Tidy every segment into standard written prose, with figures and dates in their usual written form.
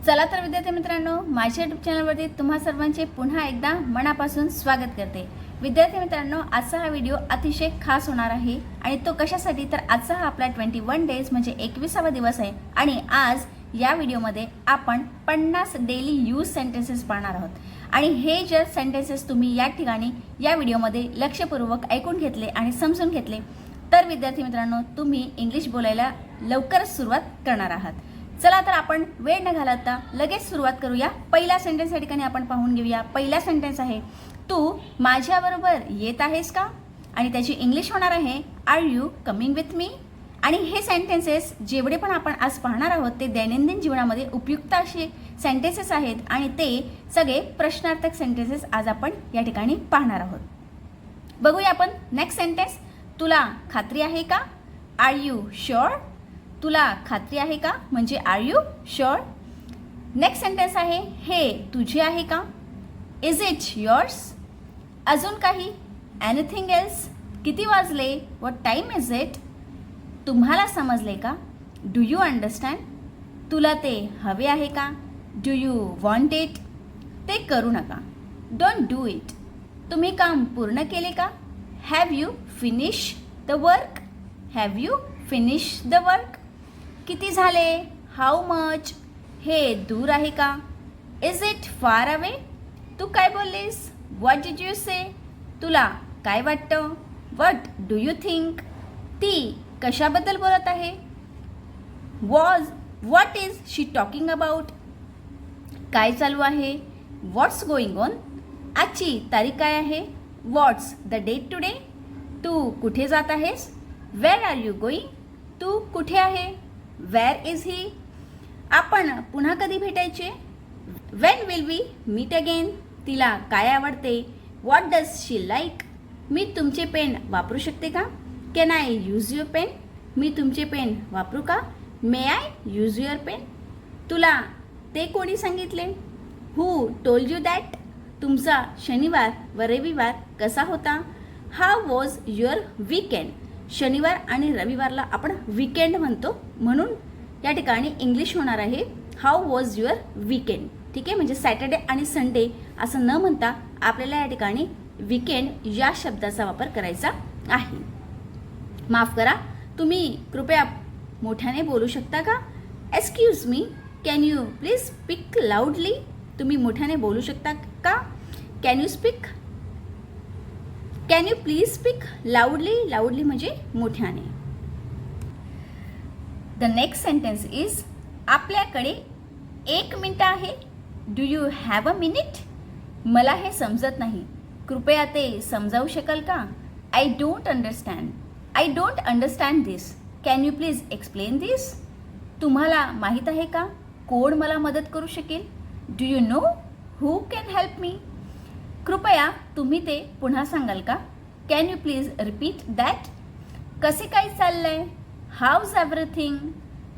चला तर विद्यार्थी मित्रांनो, माझ्या यूट्यूब चॅनलवरती तुम्हा सर्वांचे पुन्हा एकदा मनापासून स्वागत करते. विद्यार्थी मित्रांनो, आजचा हा व्हिडिओ अतिशय खास होणार आहे आणि तो कशासाठी तर आजचा हा आपला 21 डेज म्हणजे 21वा दिवस आहे आणि आज या व्हिडिओमध्ये आपण 50 डेली यूज सेंटेन्सेस पाहणार आहोत. आणि हे जर सेंटेन्सेस तुम्ही या ठिकाणी या व्हिडिओमध्ये लक्षपूर्वक ऐकून घेतले आणि समजून घेतले तर विद्यार्थी मित्रांनो, तुम्ही इंग्लिश बोलायला लवकरच सुरुवात करणार आहात. चला तर आपण वेळ न घालवता लगेच सुरुवात करूया. पहिला सेंटेन्स या ठिकाणी आपण पाहून घेऊया. पहिला सेंटेन्स आहे, तू माझ्याबरोबर येत आहेस का? आणि त्याची इंग्लिश होणार आहे, are you coming with me? आणि हे सेंटेन्सेस जेवढे पण आपण आज पाहणार आहोत ते दैनंदिन जीवनामध्ये उपयुक्त असे सेंटेन्सेस आहेत आणि ते सगळे प्रश्नार्थक सेंटेन्सेस आज आपण या ठिकाणी पाहणार आहोत. बघूया आपण नेक्स्ट सेंटेन्स. तुला खात्री आहे का? Are you sure? तुला खात्री आहे का म्हणजे are you sure? Next sentence आहे, हे तुझे आहे का? Is it yours? अजून काही? Anything else? किती वाजले? What time is it? तुम्हाला समजले का? Do you understand? तुला ते हवे आहे का? Do you want it? ते करू नका. Don't do it. तुम्ही काम पूर्ण केले का? Have you finish the work? Have you finish the work? किती झाले? How much? हे दूर आहे का? Is it far away? तू काय बोललीस? What did you say? तुला काय वाटतं? What do you think? ती कशाबद्दल बोलत आहे? What is she talking about? काय चालू आहे? What's going on? आजची तारीख काय आहे? What's the date today? तू कुठे जात आहेस? Where are you going? तू कुठे आहे? Where is he? आपण पुन्हा कधी भेटायचे? When will we meet again? तिला काय आवडते? What does she like? मी तुमचे पेन वापरू शकते का? Can I use your pen? मी तुमचे पेन वापरू का? May I use your pen? तुला ते कोणी सांगितले? Who told you that? तुमचा शनिवार व रविवार कसा होता? How was your weekend? शनिवार आणि रविवारला आपण वीकेंड म्हणतो, म्हणून या ठिकाणी इंग्लिश होणार आहे हाऊ वॉज युअर वीकेंड. ठीक आहे, म्हणजे सॅटर्डे आणि संडे असं न म्हणता आपल्याला या ठिकाणी वीकेंड या शब्दाचा वापर करायचा आहे. माफ करा, तुम्ही कृपया मोठ्याने बोलू शकता का? Excuse me, can you please speak loudly? तुम्ही मोठ्याने बोलू शकता का? Can you speak? Can you please speak loudly? लाऊडली म्हणजे मोठ्याने. द नेक्स्ट सेंटेन्स इज, आपल्याकडे 1 मिनिट आहे. Do you have a minute? मला हे समजत नाही, कृपया ते समजावू शकाल का? I don't understand. I don't understand this. Can you please explain this? तुम्हाला माहीत आहे का कोण मला मदत करू शकेल? Do you know who can help me? कृपया तुम्ही ते पुन्हा सांगाल का? Can you please repeat that? कसे काय चाललंय? How's everything?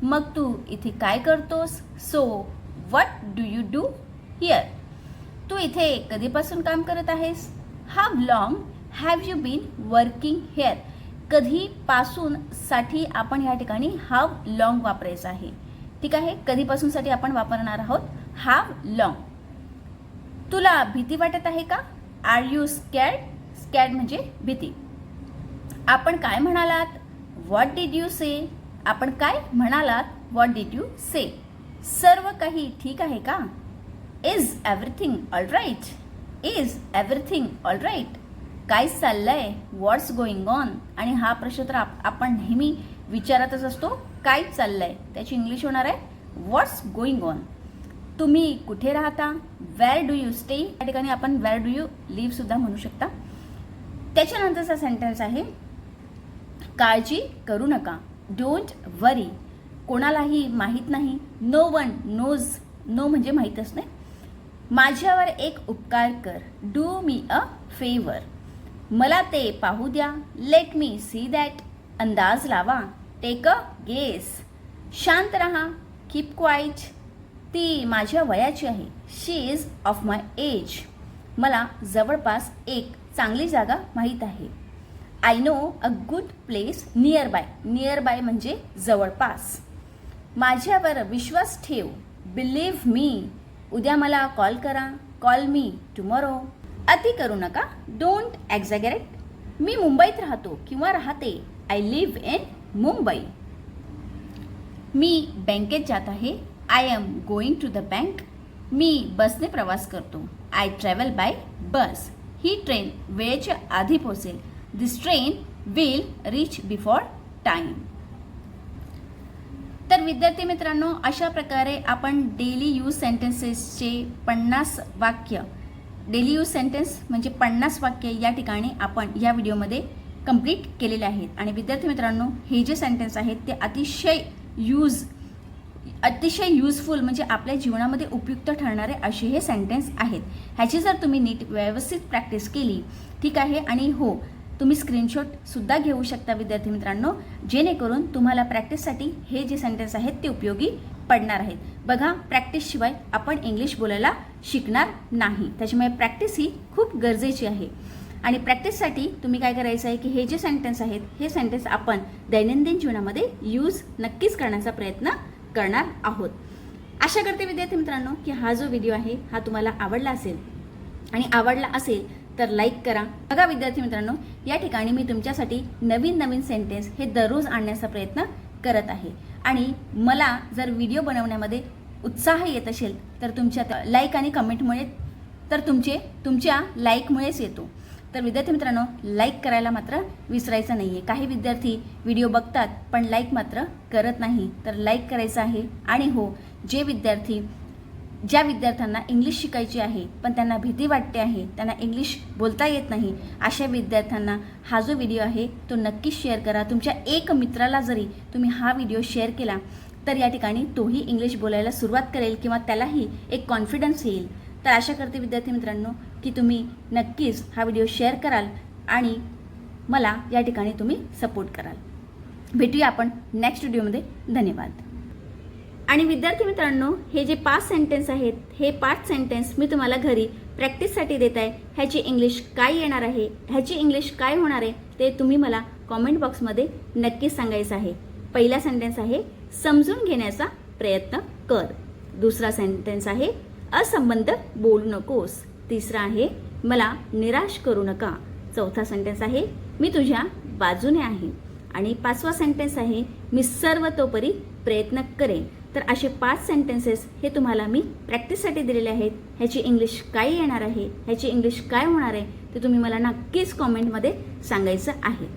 मग तू इथे काय करतोस? So what do you do here? तू इथे कधीपासून काम करत आहेस? How long have you been working here? कधीपासून साठी आपण या ठिकाणी हाव लॉंग वापरायचं आहे. ठीक आहे, कधीपासूनसाठी आपण वापरणार आहोत हाव लॉंग. तुला भीती वाटत आहे का? Are you स्कॅर्ड? स्कॅर्ड म्हणजे भीती. आपण काय म्हणालात? What did you say? आपण काय म्हणालात? What did you say? सर्व काही ठीक आहे का? Is everything all right? Is everything all right? काय चाललंय? What's going on? आणि हा प्रश्न तर आपण नेहमी विचारतच असतो, काय चाललंय? त्याची इंग्लिश होणार आहे व्हॉट्स गोइंग ऑन. तुम्ही कुठे राहता? Where do you stay? या ठिकाणी आपण वेअर डू यू लिव्ह सुद्धा म्हणू शकता. त्याच्यानंतरचा सेंटेन्स आहे, काळजी करू नका. डोंट वरी. कोणालाही माहीत नाही. No one knows. नो म्हणजे माहीतच नाही. माझ्यावर एक उपकार कर. Do me a favour. मला ते पाहू द्या. Let me see that. अंदाज लावा. Take a guess. शांत रहा. Keep quiet. ती माझ्या वयाची आहे. She is of my age. मला जवळपास एक चांगली जागा माहीत आहे. I know a good place nearby. Nearby म्हणजे जवळपास. माझ्यावर विश्वास ठेव. Believe me. उद्या मला कॉल करा. Call me tomorrow. अति करू नका. डोंट एक्झॅगरेट. मी मुंबईत राहतो किंवा राहते. I live in Mumbai. मी बँकेत जात आहे. I am going to the bank. मी बसने प्रवास करतो. I travel by bus. ही ट्रेन वेळेच्या आधी पोहोचेल. This train will reach before time. तर विद्यार्थी मित्रांनो, अशा प्रकारे आपण डेली यूज सेंटेन्सेसचे 50 वाक्य, डेली यूज सेंटेन्स म्हणजे 50 वाक्य या ठिकाणी आपण या व्हिडिओमध्ये कंप्लीट केलेले आहेत. आणि विद्यार्थी मित्रांनो, हे जे सेंटेन्स आहेत ते अतिशय यूजफुल म्हणजे आपल्या जीवनामध्ये उपयुक्त ठरणारे असे हे सेंटेन्स आहेत. ह्याची जर तुम्ही नीट व्यवस्थित प्रॅक्टिस केली, ठीक आहे, आणि हो, तुम्ही स्क्रीनशॉटसुद्धा घेऊ शकता विद्यार्थी मित्रांनो, जेणेकरून तुम्हाला प्रॅक्टिससाठी हे जे सेंटेन्स आहेत ते उपयोगी पडणार आहेत. बघा, प्रॅक्टिसशिवाय आपण इंग्लिश बोलायला शिकणार नाही. त्याच्यामुळे प्रॅक्टिस ही खूप गरजेची आहे. आणि प्रॅक्टिससाठी तुम्ही काय करायचं आहे की हे जे सेंटेन्स आहेत हे सेंटेन्स आपण दैनंदिन जीवनामध्ये यूज नक्कीच करण्याचा प्रयत्न करणार आहोत. आशा करते विद्यार्थी मित्रांनो की हा जो व्हिडिओ आहे हा तुम्हाला आवडला असेल, आणि आवडला असेल तर लाईक करा. बघा विद्यार्थी मित्रांनो, या ठिकाणी मी तुमच्यासाठी नवीन नवीन सेंटेन्स हे दररोज आणण्याचा प्रयत्न करत आहे. आणि मला जर व्हिडिओ बनवण्यामध्ये उत्साह येत असेल तर तुमच्या लाईक आणि कमेंटमुळे, तर तुमच्या लाईकमुळेच येतो. तर विद्यार्थी मित्रांनो, लाईक करायला मात्र विसरायचं नाही आहे. काही विद्यार्थी व्हिडिओ बघतात पण लाईक मात्र करत नाही, तर लाईक करायचं आहे. आणि हो, ज्या विद्यार्थ्यांना इंग्लिश शिकायची आहे पण त्यांना भीती वाटते आहे, त्यांना इंग्लिश बोलता येत नाही, अशा विद्यार्थ्यांना हा जो व्हिडिओ आहे तो नक्कीच शेअर करा. तुमच्या एक मित्राला जरी तुम्ही हा व्हिडिओ शेअर केला तर या ठिकाणी तोही इंग्लिश बोलायला सुरुवात करेल किंवा त्यालाही एक कॉन्फिडन्स येईल. तर आशा करते विद्यार्थी मित्रांनो की तुम्ही नक्कीच हा व्हिडिओ शेअर कराल आणि मला या ठिकाणी तुम्ही सपोर्ट कराल. भेटूया आपण नेक्स्ट व्हिडिओमध्ये. धन्यवाद. आणि विद्यार्थी मित्रांनो, हे जे 5 सेंटेन्स आहेत हे 5 सेंटेन्स मी तुम्हाला घरी प्रॅक्टिससाठी देत आहे. ह्याची इंग्लिश काय येणार आहे, ह्याची इंग्लिश काय होणार आहे ते तुम्ही मला कॉमेंट बॉक्समध्ये नक्कीच सांगायचं आहे. पहिला सेंटेन्स आहे समजून घेण्याचा प्रयत्न कर. दुसरा सेंटेन्स आहे असंबद्ध बोलू नकोस. तिसरा आहे मला निराश करू नका. चौथा सेंटेन्स आहे मी तुझ्या बाजूने आहे. आणि 5वा सेंटेन्स आहे मी सर्वतोपरी प्रयत्न करेन. तर असे 5 सेंटेन्सेस हे तुम्हाला मी प्रॅक्टिससाठी दिलेले आहेत. ह्याची इंग्लिश काय येणार आहे, ह्याची इंग्लिश काय होणार आहे ते तुम्ही मला नक्कीच कॉमेंटमध्ये सांगायचं आहे.